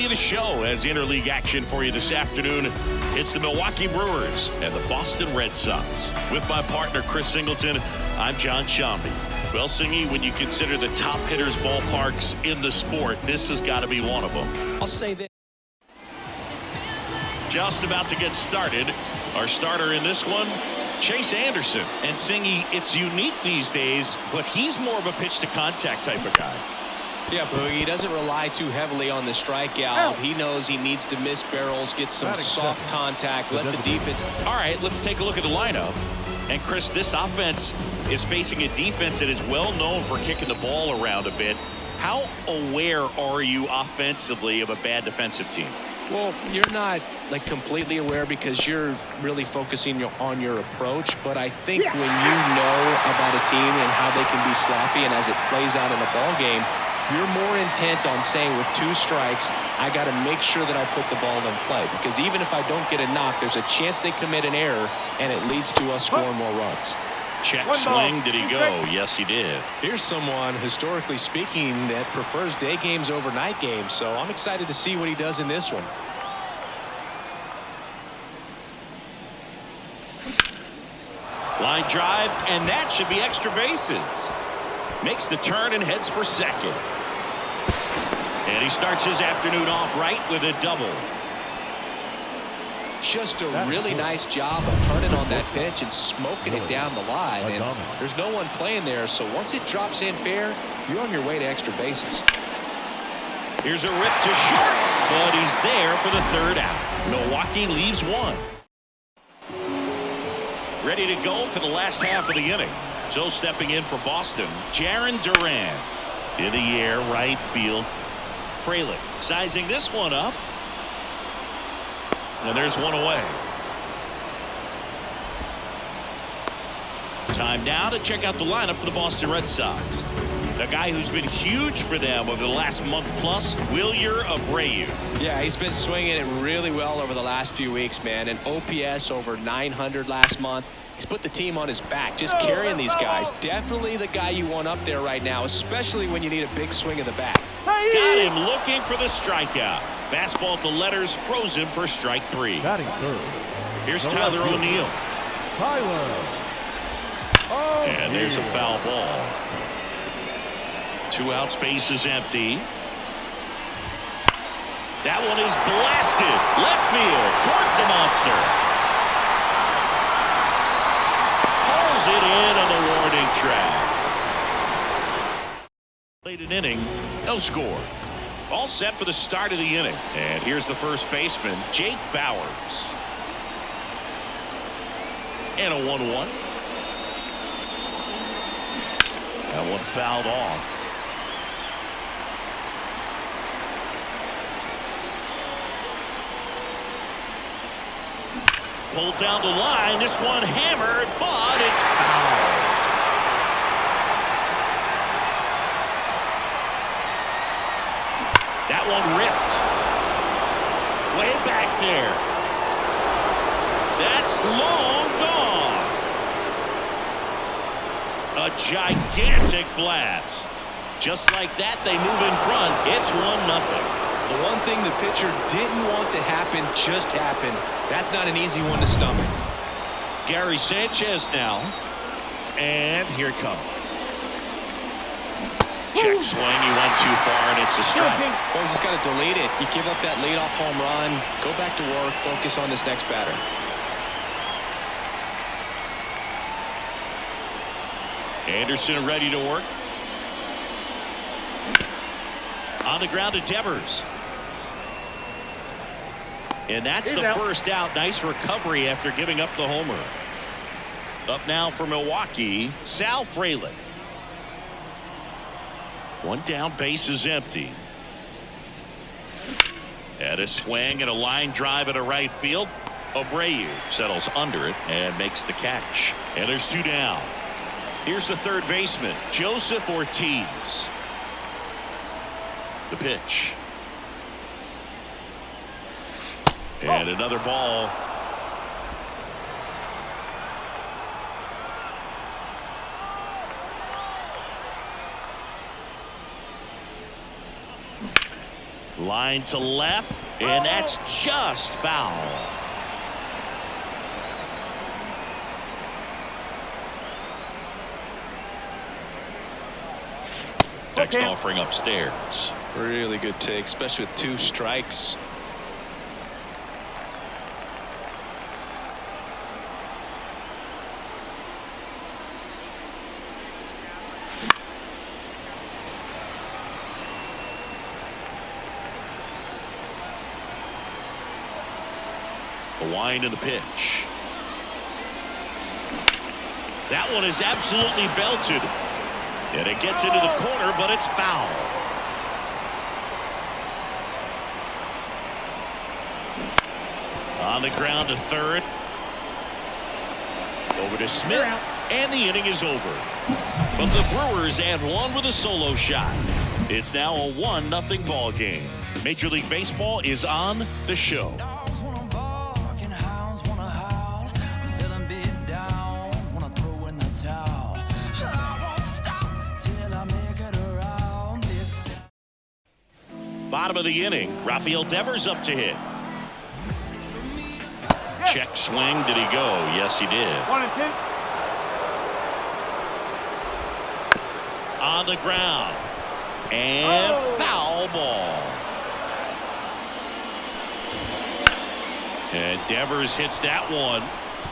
The show has interleague action for you this afternoon. It's the Milwaukee Brewers and the Boston Red Sox. With my partner, Chris Singleton, I'm John Shambi. Well, Singy, when you consider the top hitters' ballparks in the sport, this has got to be one of them. I'll say that. Just about to get started. Our starter in this one, Chase Anderson. And Singy, it's unique these days, but he's more of a pitch-to-contact type of guy. Yeah, Boogie, he doesn't rely too heavily on the strikeout. He knows he needs to miss barrels, get some soft contact, let the defense. All right, let's take a look at the lineup. And Chris, this offense is facing a defense that is well known for kicking the ball around a bit. How aware are you offensively of a bad defensive team? Well, you're not like completely aware because you're really focusing on your approach. But I think when you know about a team and how they can be sloppy and as it plays out in a ball game, you're more intent on saying with 2 strikes, I got to make sure that I put the ball in play. Because even if I don't get a knock, there's a chance they commit an error, and it leads to us scoring more runs. Check swing. Did he go? Yes, he did. Here's someone, historically speaking, that prefers day games over night games. So I'm excited to see what he does in this one. Line drive, and that should be extra bases. Makes the turn and heads for second. And he starts his afternoon off right with a double. Just a really nice job of turning on that pitch and smoking it down the line. And there's no one playing there, so once it drops in fair, you're on your way to extra bases. Here's a rip to short, but he's there for the 3rd out. Milwaukee leaves 1. Ready to go for the last half of the inning. So stepping in for Boston, Jarren Duran. In the air, right field. Frelick sizing this one up. And there's one away. Time now to check out the lineup for the Boston Red Sox. The guy who's been huge for them over the last month plus, Wilyer Abreu. Yeah, he's been swinging it really well over the last few weeks, man. An OPS over 900 last month. He's put the team on his back, just carrying these guys. Definitely the guy you want up there right now, especially when you need a big swing of the bat. Got him looking for the strikeout. Fastball at the letters, froze him for strike 3. Here's Tyler O'Neill. And there's a foul ball. 2 out, space is empty. That one is blasted. Left field towards the monster. Pulls it in on the warning track. Late an inning, no score. All set for the start of the inning. And here's the first baseman, Jake Bowers. And a 1-1. That one fouled off. Pulled down the line. This one hammered, but it's foul. That one ripped. Way back there. That's long gone. A gigantic blast. Just like that, they move in front. It's 1-0. The one thing the pitcher didn't want to happen just happened. That's not an easy one to stomach. Gary Sanchez now. And here it comes. Check swing. He went too far, and it's a strike. Well, you just got to delete it. You give up that leadoff home run. Go back to work. Focus on this next batter. Anderson ready to work. On the ground to Devers. And that's the first out. Nice recovery after giving up the homer. Up now for Milwaukee, Sal Frelick. 1 down, base is empty. And a swing and a line drive at a right field. Abreu settles under it and makes the catch. And there's 2 down. Here's the third baseman, Joseph Ortiz. The pitch. And another ball. Line to left, and that's just foul. Next offering upstairs. Really good take, especially with 2 strikes. The wind of the pitch. That one is absolutely belted. And it gets into the corner, but it's foul. On the ground to third. Over to Smith, and the inning is over. But the Brewers add one with a solo shot. It's now a 1-0 ball game. Major League Baseball is on the show. Bottom of the inning, Rafael Devers up to hit. Check swing. Did he go? Yes, he did. 1-2. On the ground. And foul ball. And Devers hits that one.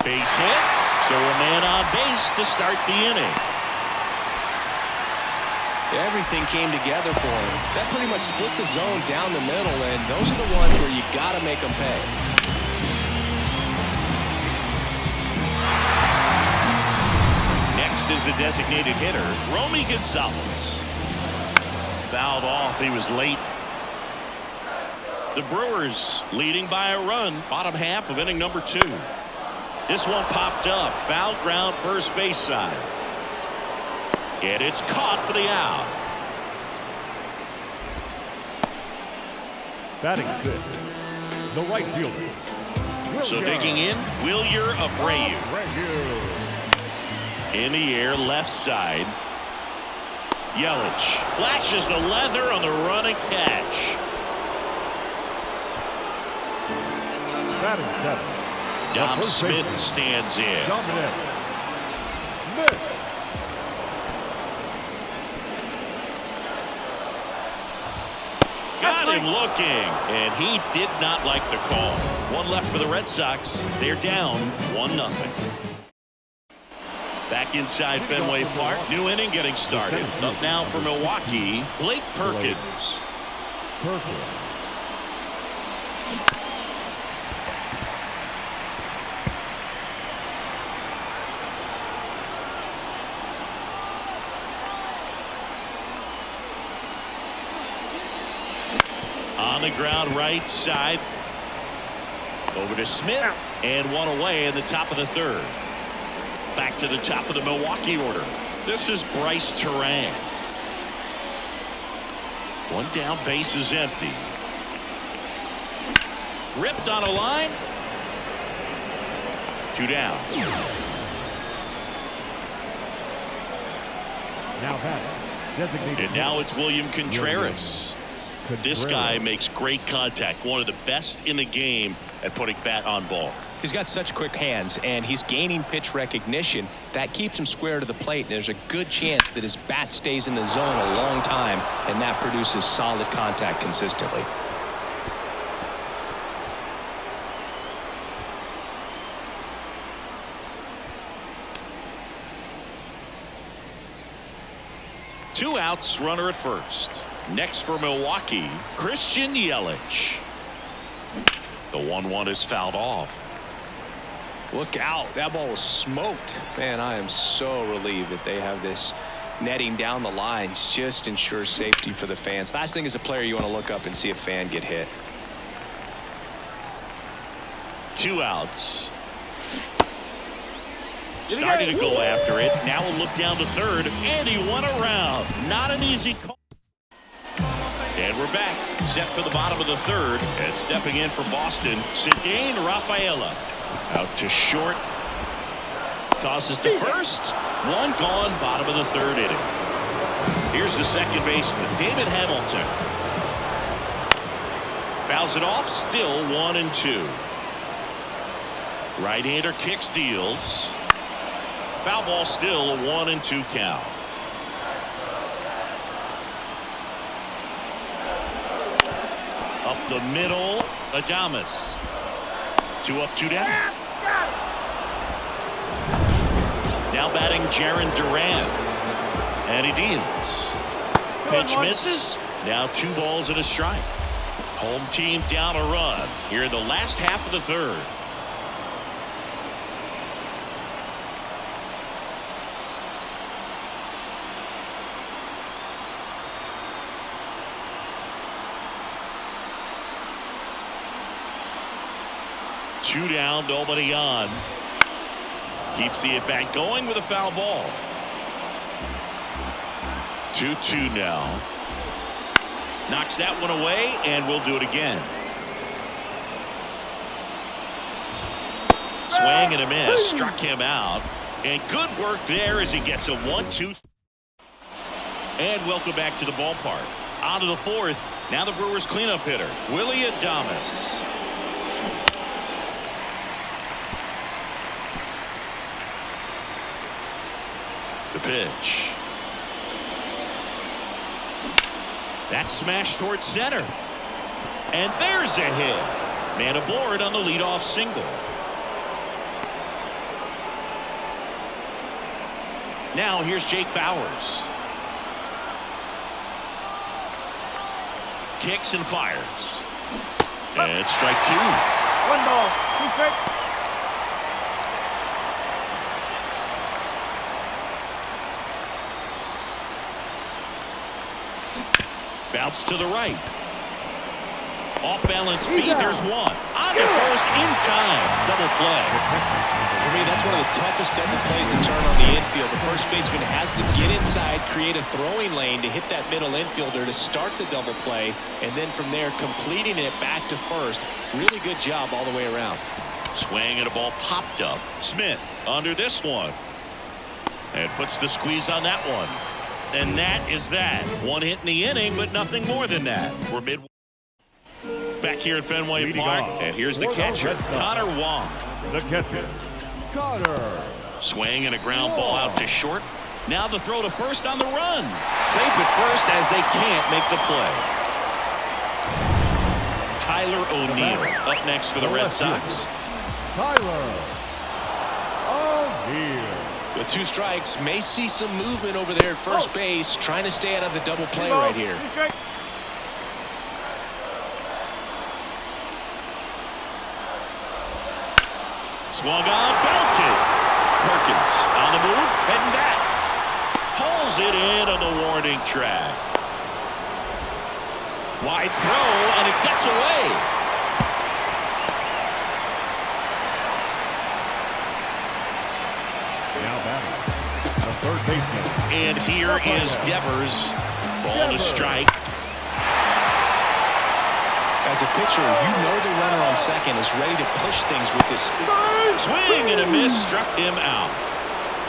Base hit. So a man on base to start the inning. Everything came together for him. That pretty much split the zone down the middle, and those are the ones where you got to make them pay. Next is the designated hitter, Romy Gonzalez. Fouled off. He was late. The Brewers leading by a run. Bottom half of inning number 2. This one popped up. Foul ground first base side. And it's caught for the out. Batting 6th, the right fielder. So digging in, Wilyer Abreu. In the air, left side. Yelich flashes the leather on the running catch. Batting 7th, Dom Smith stands in. Dominic Smith. Got him looking, and he did not like the call. One left for the Red Sox. They're down 1-0. Back inside Fenway Park. New inning getting started. Up now for Milwaukee, Blake Perkins. On the ground right side. Over to Smith, and one away in the top of the 3rd. Back to the top of the Milwaukee order. This is Bryce Terang. One down, base is empty. Ripped on a line. 2 down. Now batting, designated. And now it's William Contreras. This guy makes great contact. One of the best in the game at putting bat on ball. He's got such quick hands, and he's gaining pitch recognition. That keeps him square to the plate, and there's a good chance that his bat stays in the zone a long time, and that produces solid contact consistently. Two outs, runner at first. Next for Milwaukee, Christian Yelich. The 1-1 is fouled off. Look out. That ball was smoked. Man, I am so relieved that they have this netting down the lines. Just ensures safety for the fans. Last thing as a player, you want to look up and see a fan get hit. 2 outs. Starting to go after it. Now we'll look down to 3rd, and he went around. Not an easy call. And we're back, set for the bottom of the 3rd, and stepping in for Boston, Cedane Rafaela. Out to short. Tosses to first. One gone, bottom of the 3rd inning. Here's the second baseman, David Hamilton. Fouls it off. Still 1-2. Right-hander kicks, deals. Foul ball, still a 1-2 count. Up the middle, Adames. 2 up, 2 down. Now batting Jarren Duran. And he deals. Pitch misses. Now 2 balls and a strike. Home team down a run here in the last half of the third. Two down, nobody on. Keeps the at-bat going with a foul ball. 2-2 now. Knocks that one away, and we'll do it again. Swing and a miss. Struck him out. And good work there as he gets a 1-2. And welcome back to the ballpark. On to the fourth. Now the Brewers cleanup hitter, Willy Adames. The pitch. That smash towards center. And there's a hit. Man aboard on the leadoff single. Now here's Jake Bauers. Kicks and fires. And it's strike 2. 1 ball, 2 strikes. Bounce to the right. Off balance speed. There's one. On to first in time. Double play. For me, that's one of the toughest double plays to turn on the infield. The first baseman has to get inside, create a throwing lane to hit that middle infielder to start the double play, and then from there completing it back to first. Really good job all the way around. Swing and a ball popped up. Smith under this one. And puts the squeeze on that one. And that is that. One hit in the inning, but nothing more than that. We're mid. Back here at Fenway Park, and here's the catcher, Connor Wong. The catcher, Connor. Swing and a ground ball out to short. Now the throw to first on the run. Safe at first as they can't make the play. Tyler O'Neill up next for the Red Sox. Tyler O'Neill. With 2 strikes, may see some movement over there at first base, trying to stay out of the double play right here. Swung on, belted. Perkins on the move, heading back. Hauls it in on the warning track. Wide throw, and it gets away. Third baseman. And here is Devers. Ball to strike. As a pitcher, you know the runner on second is ready to push things with his speed. Swing and a miss, struck him out.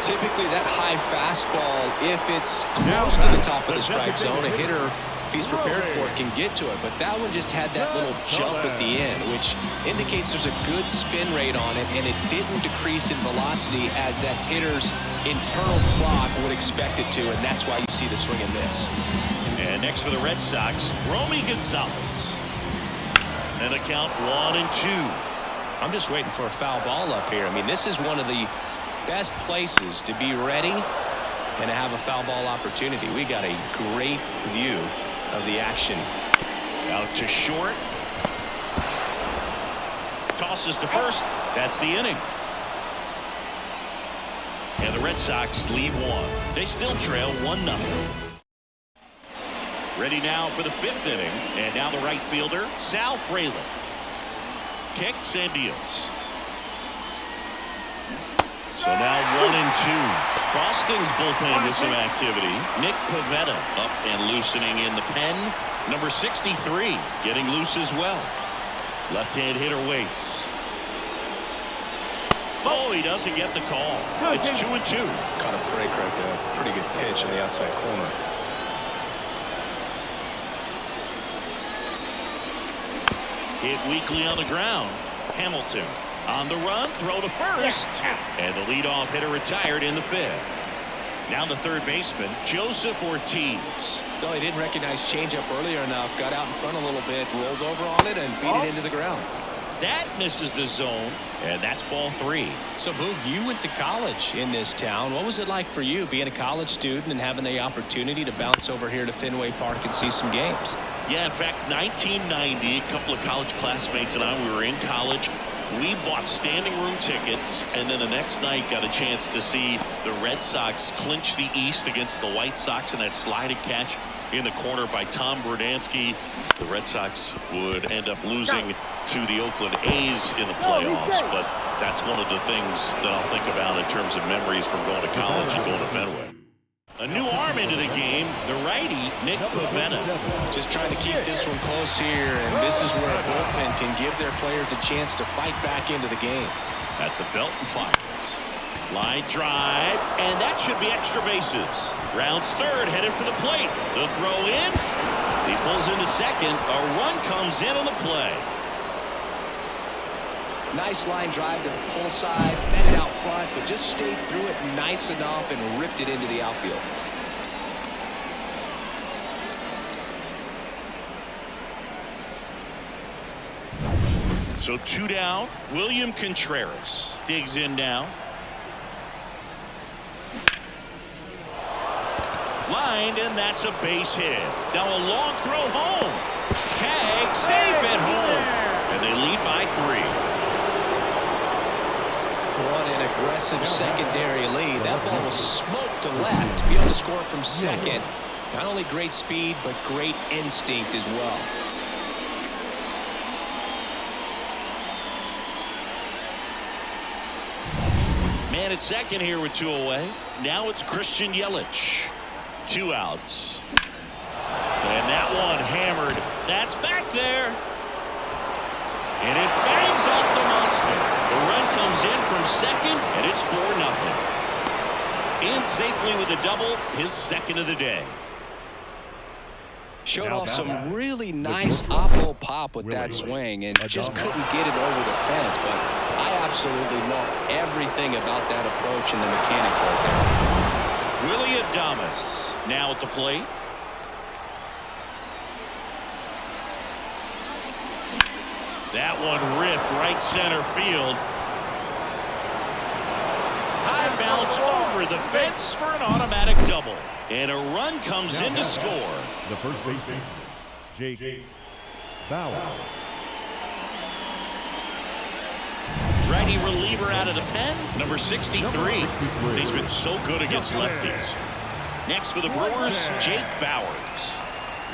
Typically that high fastball, if it's close to the top of the strike zone, a hitter, if he's prepared for it, can get to it. But that one just had that little jump at the end, which indicates there's a good spin rate on it, and it didn't decrease in velocity as that hitter's internal clock would expect it to, and that's why you see the swing and miss. And next for the Red Sox, Romy Gonzalez. And a count 1-2. I'm just waiting for a foul ball up here. I mean, this is one of the best places to be ready and to have a foul ball opportunity. We got a great view of the action. Out to short. Tosses to first. That's the inning. And the Red Sox lead 1. They still trail 1-0. Ready now for the 5th inning. And now the right fielder, Sal Frelick. Kicks and deals. So now 1-2. Boston's bullpen with some activity. Nick Pivetta up and loosening in the pen. Number 63 getting loose as well. Left-hand hitter waits. Oh, he doesn't get the call. It's 2-2. Caught a break right there. Pretty good pitch in the outside corner. Hit weakly on the ground. Hamilton on the run, throw to first, and the leadoff hitter retired in the 5th. Now the third baseman, Joseph Ortiz. No, he didn't recognize changeup earlier enough. Got out in front a little bit, rolled over on it, and beat it into the ground. That misses the zone, and that's ball 3. So, Boog, you went to college in this town. What was it like for you being a college student and having the opportunity to bounce over here to Fenway Park and see some games? Yeah, in fact, 1990, a couple of college classmates and I, we were in college. We bought standing room tickets, and then the next night got a chance to see the Red Sox clinch the East against the White Sox in that sliding catch in the corner by Tom Verdansky. The Red Sox would end up losing to the Oakland A's in the playoffs, but that's one of the things that I'll think about in terms of memories from going to college and going to Fenway. A new arm into the game, the righty, Nick Pavetta. Just trying to keep this one close here, and this is where a bullpen can give their players a chance to fight back into the game. At the belt and fires. Line drive, and that should be extra bases. Rounds third, headed for the plate. The throw in. He pulls into second. A run comes in on the play. Nice line drive to the pull side, met it out front, but just stayed through it nice enough and ripped it into the outfield. So 2 down. William Contreras digs in now. Lined, and that's a base hit. Now a long throw home. Kag safe at home, and they lead by 3. What an aggressive secondary lead. That ball was smoked to left. To be able to score from second, not only great speed, but great instinct as well. Man at second here with 2 away. Now it's Christian Yelich. 2 outs. And that one hammered. That's back there. And it bangs off the monster. The run comes in from second, and it's 4-0. In safely with a double, his second of the day. Showed off some really nice off-hole pop with that swing and just couldn't get it over the fence. But I absolutely love everything about that approach and the mechanics right there. Willie Adames now at the plate. That one ripped right center field. High bounce over the fence for an automatic double. And a run comes in to score. The first baseman, Jake Bauer. Righty reliever out of the pen, number 63. He's been so good against lefties. Next for the Brewers, Jake Bowers.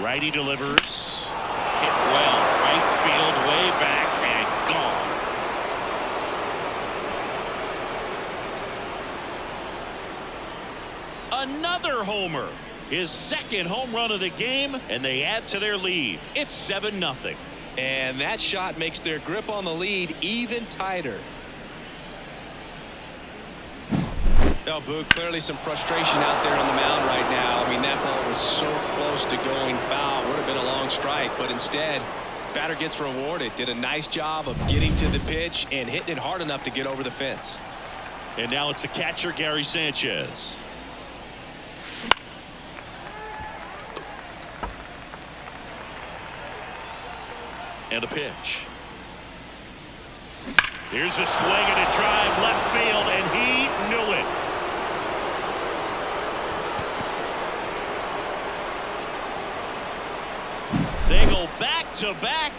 Righty delivers. Hit well, right field, way back, and gone. Another homer. His second home run of the game, and they add to their lead. It's 7-0. And that shot makes their grip on the lead even tighter. Oh, Boog, clearly some frustration out there on the mound right now. I mean, that ball was so close to going foul. Would have been a long strike, but instead, batter gets rewarded. Did a nice job of getting to the pitch and hitting it hard enough to get over the fence. And now it's the catcher, Gary Sanchez. And a pitch. Here's a swing and a drive left field, and he knew it. They go back to back.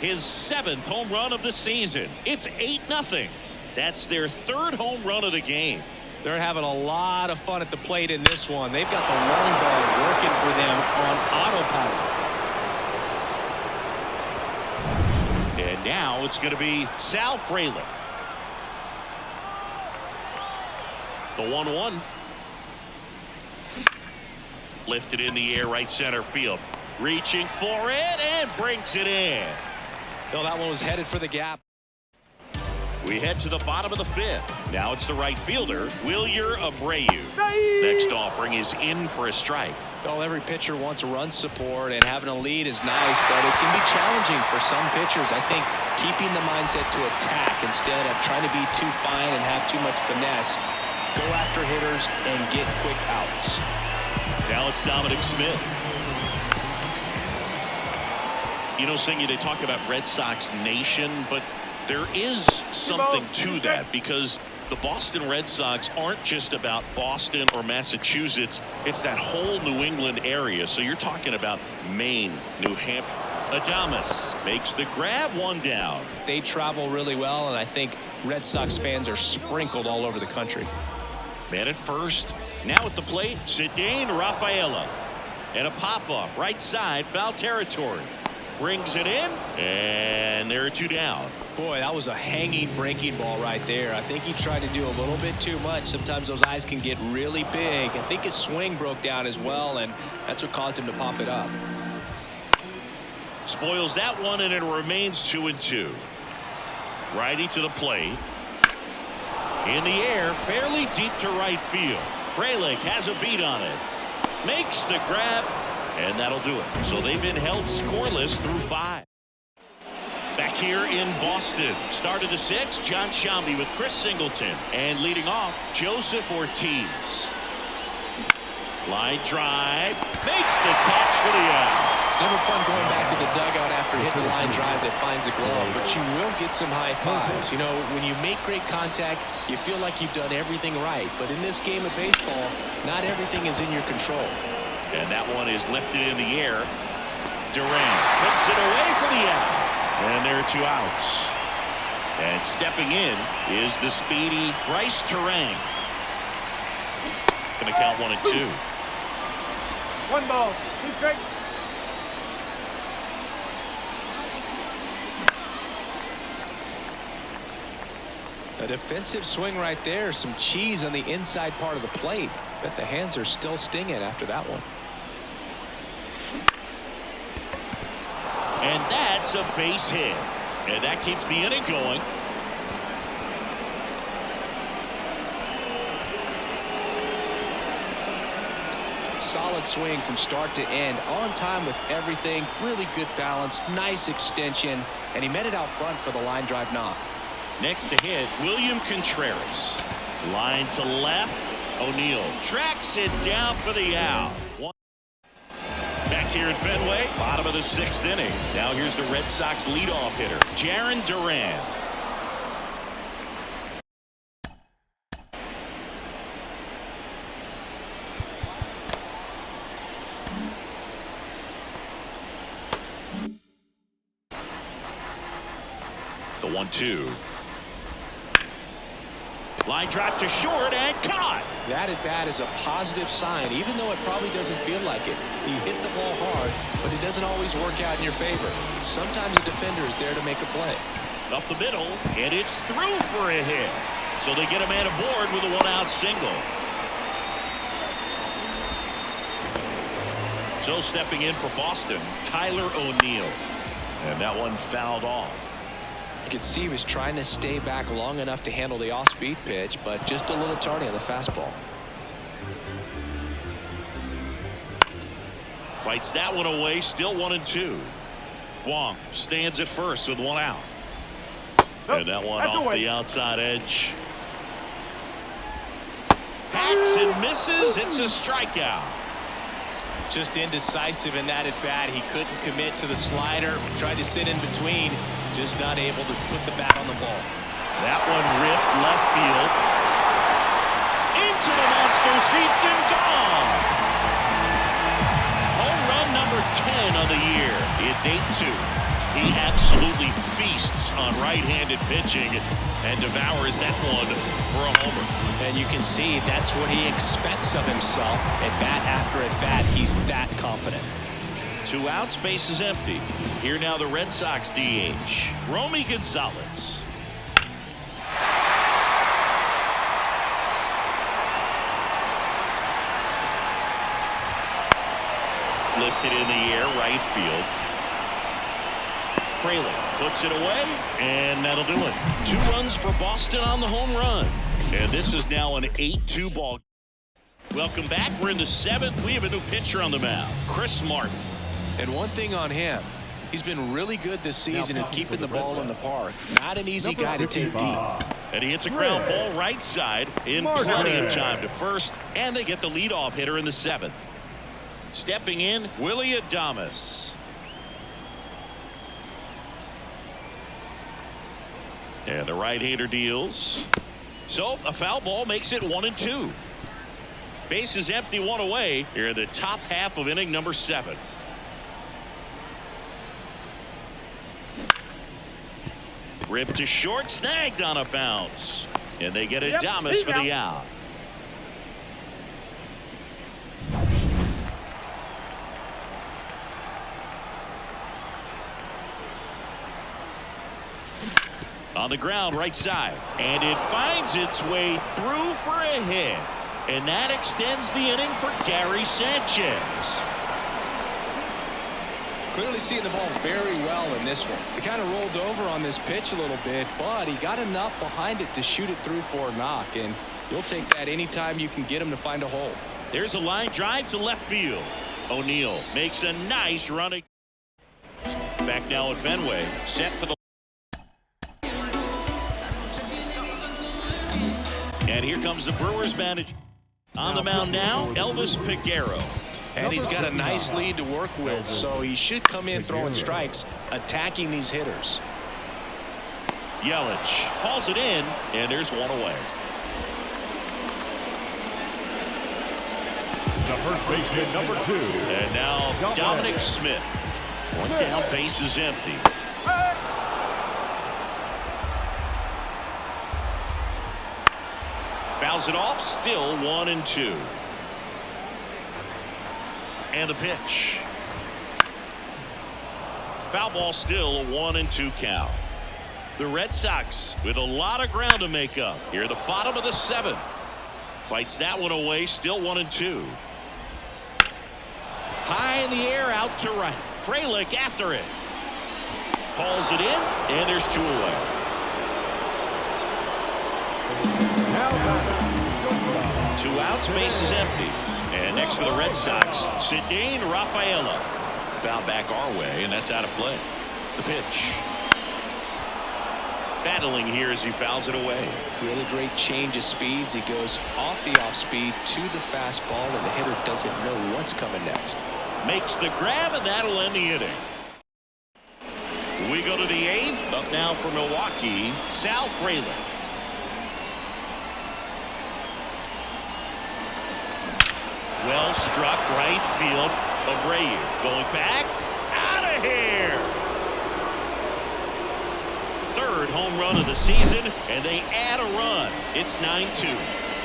His 7th home run of the season. It's 8-0. That's their 3rd home run of the game. They're having a lot of fun at the plate in this one. They've got the long ball working for them on autopilot. And now it's going to be Sal Frelick. The 1-1. Lifted in the air, right center field. Reaching for it and brings it in. No, that one was headed for the gap. We head to the bottom of the 5th. Now it's the right fielder, Wilyer Abreu. Next offering is in for a strike. Well, every pitcher wants run support, and having a lead is nice, but it can be challenging for some pitchers. I think keeping the mindset to attack instead of trying to be too fine and have too much finesse. Go after hitters and get quick outs. Now it's Dominic Smith. You know, Singy, they talk about Red Sox Nation, but there is something to that, because the Boston Red Sox aren't just about Boston or Massachusetts. It's that whole New England area. So you're talking about Maine, New Hampshire. Adames makes the grab, one down. They travel really well, and I think Red Sox fans are sprinkled all over the country. Man at first. Now at the plate, Cedane Rafaela. And a pop-up, right side, foul territory. Brings it in, and there are 2 down. Boy, that was a hanging breaking ball right there. I think he tried to do a little bit too much. Sometimes those eyes can get really big. I think his swing broke down as well, and that's what caused him to pop it up. Spoils that one, and it remains 2-2. Righty to the plate. In the air, fairly deep to right field. Frelick has a beat on it. Makes the grab, and that'll do it. So they've been held scoreless through 5. Back here in Boston, start of the 6th, John Sciambi with Chris Singleton, and leading off, Joseph Ortiz. Line drive, makes the catch for the out. It's never fun going back to the dugout after hitting a line drive that finds a glove, but you will get some high fives. You know, when you make great contact, you feel like you've done everything right. But in this game of baseball, not everything is in your control. And that one is lifted in the air. Duran puts it away for the out. And there are 2 outs. And stepping in is the speedy Bryce Turang. Going to count 1 and 2. 1 ball, 2 strikes. A defensive swing right there. Some cheese on the inside part of the plate. But the hands are still stinging after that one. And that's a base hit. And that keeps the inning going. Solid swing from start to end. On time with everything. Really good balance. Nice extension. And he met it out front for the line drive knock. Next to hit, William Contreras. Line to left. O'Neill tracks it down for the out. Back here at Fenway, bottom of the 6th inning. Now here's the Red Sox leadoff hitter, Jarren Duran. The 1-2. Line drive to short and caught. That at bat is a positive sign, even though it probably doesn't feel like it. He hit the ball hard, but it doesn't always work out in your favor. Sometimes a defender is there to make a play. Up the middle, and it's through for a hit. So they get a man aboard with a 1-out single. So stepping in for Boston, Tyler O'Neill. And that one fouled off. You could see he was trying to stay back long enough to handle the off-speed pitch, but just a little tardy on the fastball. Fights that one away, still 1-2. Wong stands at first with 1 out. And that one off the outside edge. Hacks and misses. It's a strikeout. Just indecisive in that at bat. He couldn't commit to the slider. Tried to sit in between. Just not able to put the bat on the ball. That one ripped left field. Into the monster seats and gone. Home run number 10 on the year. It's 8-2. He absolutely feasts on right-handed pitching and devours that one for a homer. And you can see that's what he expects of himself. At bat after at bat, he's that confident. 2 outs, base is empty. Here now the Red Sox DH, Romy Gonzalez. Lifted in the air, right field. Frelick puts it away, and that'll do it. 2 runs for Boston on the home run. And this is now an 8-2 ball. Welcome back. We're in the 7th. We have a new pitcher on the mound, Chris Martin. And one thing on him, he's been really good this season at keeping the ball in the park. Not an easy guy to take deep. And he hits a ground ball right side in plenty of time to first. And they get the leadoff hitter in the 7th. Stepping in, Willie Adames. And the right-hander deals. So a foul ball makes it 1-2. Bases empty, one away here in the top half of inning number 7. Ripped to short, snagged on a bounce. And they get Adames for the out. On the ground, right side. And it finds its way through for a hit. And that extends the inning for Gary Sanchez. Clearly seeing the ball very well in this one. He kind of rolled over on this pitch a little bit, but he got enough behind it to shoot it through for a knock. And you'll take that anytime you can get him to find a hole. There's a line drive to left field. O'Neill makes a nice run. Back now at Fenway. Set for the. And here comes the Brewers manager. On the mound now, Elvis Peguero. And he's got a nice lead to work with, so he should come in throwing strikes, attacking these hitters. Yelich hauls it in, and there's one away. The first baseman, number 2. And now Dominic Smith. One down, base is empty. Fouls it off, still 1-2. And the pitch. Foul ball, still a 1-2 count. The Red Sox with a lot of ground to make up here at the bottom of the 7th. Fights that one away, still 1-2. High in the air, out to right. Frelick after it. Hauls it in, and there's 2 away. 2 outs, base is empty. And next for the Red Sox, Cedane Rafaela. Foul back our way, and that's out of play. The pitch. Battling here as he fouls it away. Really great change of speeds. He goes off the off speed to the fastball, and the hitter doesn't know what's coming next. Makes the grab, and that'll end the inning. We go to the 8th. Up now for Milwaukee, Sal Frelick. Well struck, right field. Abreu going back, out of here. 3rd home run of the season, and they add a run. It's 9-2.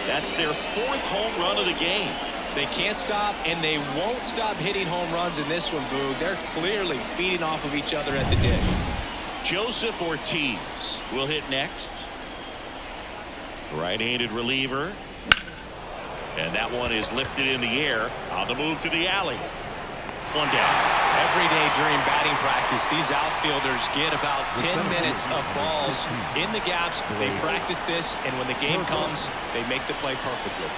That's their 4th home run of the game. They can't stop, and they won't stop hitting home runs in this one, Boog. They're clearly feeding off of each other at the dish. Joseph Ortiz will hit next. Right-handed reliever. And that one is lifted in the air on the move to the alley. 1 down. Every day during batting practice, these outfielders get about 10 minutes of balls in the gaps. They practice this, and when the game comes, they make the play perfectly.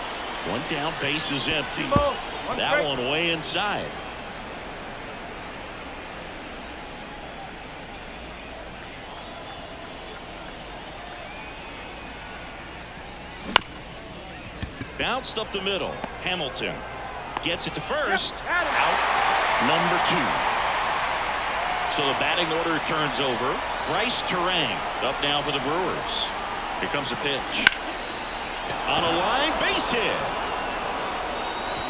1 down, base is empty. That one way inside. Bounced up the middle. Hamilton gets it to first. Out number 2. So the batting order turns over. Bryce Terang up now for the Brewers. Here comes a pitch. On a line, base hit.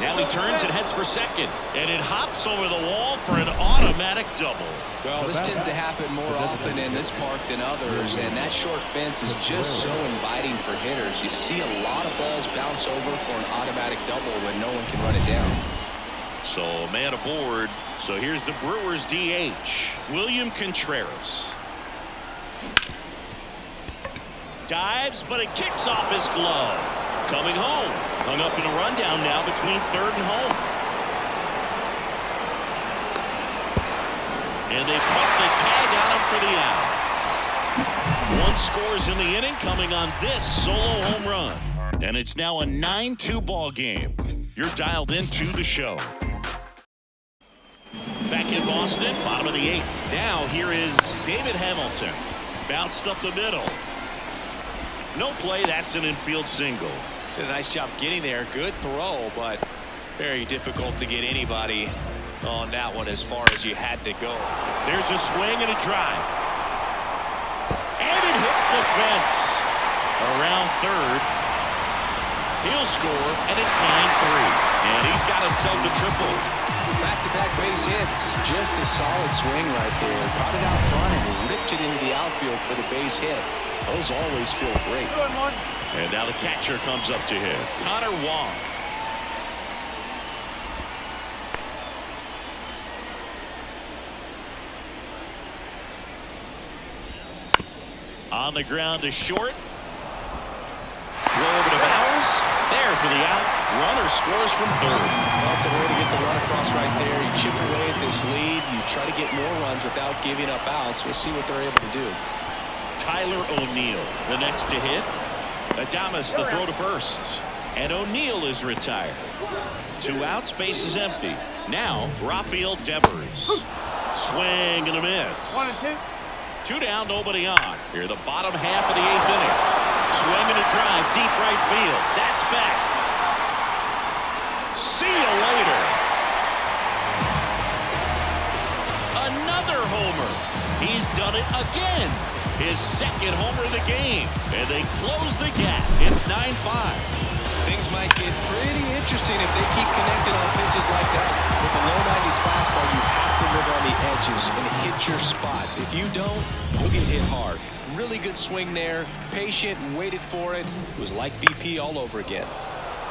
Now he turns and heads for second. And it hops over the wall for an automatic double. Well, this tends to happen more often in this park than others, and that short fence is just so inviting for hitters. You see a lot of balls bounce over for an automatic double when no one can run it down. So a man aboard. So here's the Brewers DH, William Contreras. Dives, but it kicks off his glove. Coming home. Hung up in a rundown now between 3rd and home. And they put the tag on him for the out. 1 scores in the inning, coming on this solo home run. And it's now a 9-2 ball game. You're dialed into the show. Back in Boston, bottom of the 8th. Now here is David Hamilton. Bounced up the middle. No play. That's an infield single. Did a nice job getting there. Good throw, but very difficult to get anybody on that one as far as you had to go. There's a swing and a drive. And it hits the fence. Around third. He'll score, and it's 9-3. And he's got himself a triple. Back-to-back base hits. Just a solid swing right there. Caught it out front and ripped it into the outfield for the base hit. Those always feel great. And now the catcher comes up to him. Connor Wong. On the ground to short. Throw over to Bowers. There for the out. Runner scores from third. Well, it's a way to get the run across right there. You chip away at this lead. You try to get more runs without giving up outs. We'll see what they're able to do. Tyler O'Neill, the next to hit. Adames, the throw to first. And O'Neill is retired. 2 outs, base is empty. Now, Rafael Devers. Swing and a miss. 1 and 2. 2 down, nobody on. Here, the bottom half of the 8th inning. Swing and a drive, deep right field. That's back. See you later. Another homer. He's done it again. His second homer of the game. And they close the gap. It's 9-5. Things might get pretty interesting if they keep connected on pitches like that. With a low 90s fastball, you have to live on the edges and hit your spots. If you don't, you'll get hit hard. Really good swing there. Patient and waited for it. It was like BP all over again.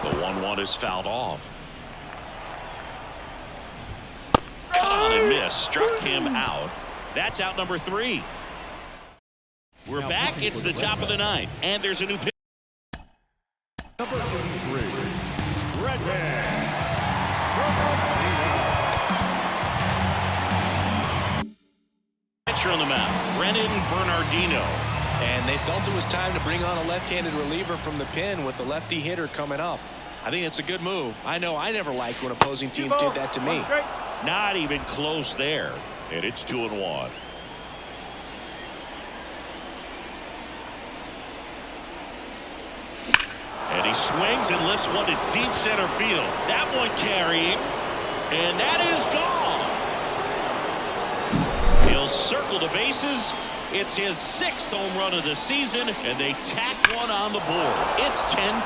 The 1-1 is fouled off. Cut on and miss. Struck him out. That's out number 3. We're back. It's the top of the 9th. And there's a new pitch. Number 83, Red Pitcher on the mound, Brennan Bernardino. And they felt it was time to bring on a left-handed reliever from the pen with the lefty hitter coming up. I think it's a good move. I know I never liked when opposing teams did that to me. Not even close there. And it's 2-1. And he swings and lifts one to deep center field. That one carrying. And that is gone. He'll circle the bases. It's his 6th home run of the season. And they tack one on the board. It's 10-5.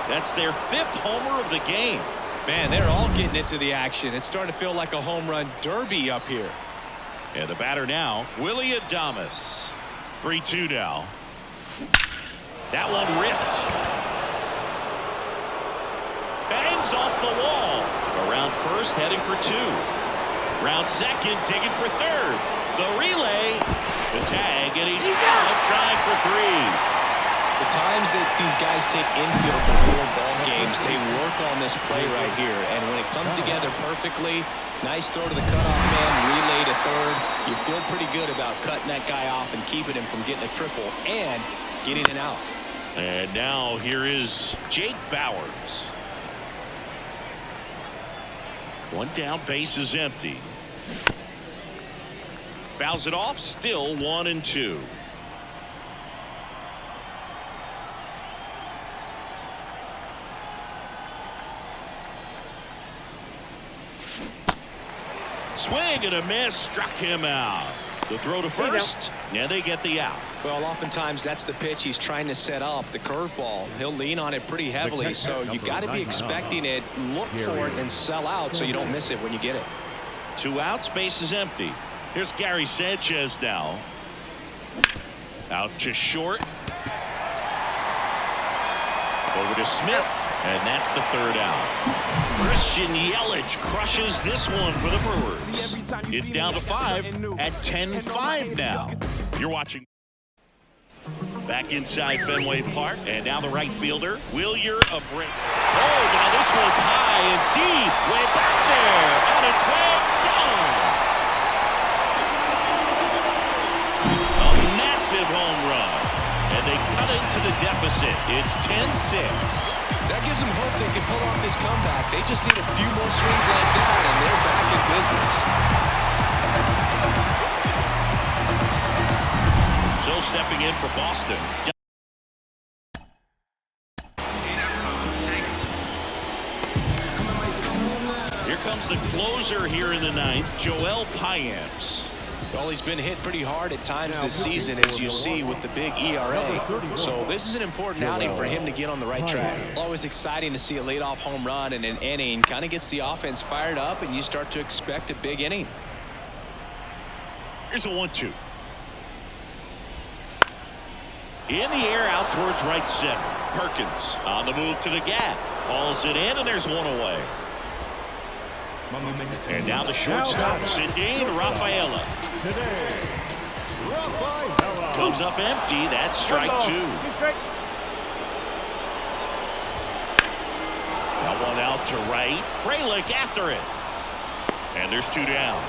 That's their 5th homer of the game. Man, they're all getting into the action. It's starting to feel like a home run derby up here. And the batter now, Willie Adames. 3-2 now. That one ripped. Bangs off the wall. Around first, heading for 2. Round second, digging for third. The relay, the tag, and he's out trying for 3. The times that these guys take infield before ball games, they work on this play right here. And when it comes together perfectly, nice throw to the cutoff man, relay to third. You feel pretty good about cutting that guy off and keeping him from getting a triple and getting it out. And now here is Jake Bowers. 1 down, base is empty. Fouls it off, still 1-2. Swing and a miss, struck him out. The throw to first, and they get the out. Well, oftentimes that's the pitch he's trying to set up, the curveball. He'll lean on it pretty heavily, so you got to be expecting it, look for it, and sell out so you don't miss it when you get it. 2 outs, base is empty. Here's Gary Sanchez now. Out to short. Over to Smith, and that's the 3rd out. Christian Yelich crushes this one for the Brewers. It's down to 5 at 10-5 now. You're watching. Back inside Fenway Park, and now the right fielder, Wilyer Abreu. Oh, now this one's high and deep, way back there, on its way, gone. A massive home run, and they cut into the deficit. It's 10-6. That gives them hope they can pull off this comeback. They just need a few more swings like that, and they're back in business. So stepping in for Boston. Here comes the closer here in the ninth, Joel Payamps. Well, he's been hit pretty hard at times this season, as you see with the big ERA. So this is an important outing for him to get on the right track. Always exciting to see a leadoff home run in an inning. Kind of gets the offense fired up, and you start to expect a big inning. Here's a 1-2. In the air out towards right center. Perkins on the move to the gap. Hauls it in, and there's one away. And now the shortstop, Cedane Rafaela. Comes up empty. That's strike two. Now one out to right. Frelick after it. And there's two down.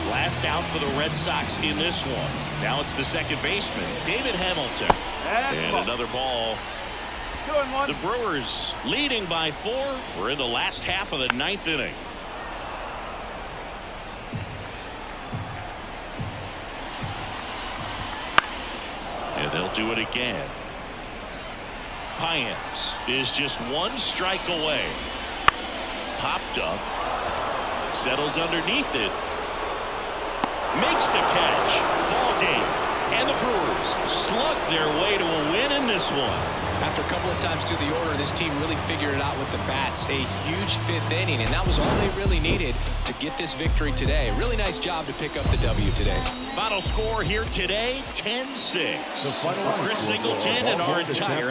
Last out for the Red Sox in this one. Now it's the second baseman, David Hamilton. And another ball. The Brewers leading by 4. We're in the last half of the ninth inning. And they'll do it again. Payamps is just one strike away. Popped up. Settles underneath it. Makes the catch. Ball game. And the Brewers slug their way to a win in this one. After a couple of times through the order, this team really figured it out with the bats. A huge 5th inning, and that was all they really needed to get this victory today. Really nice job to pick up the W today. Final score here today, 10-6. For Chris Singleton and our entire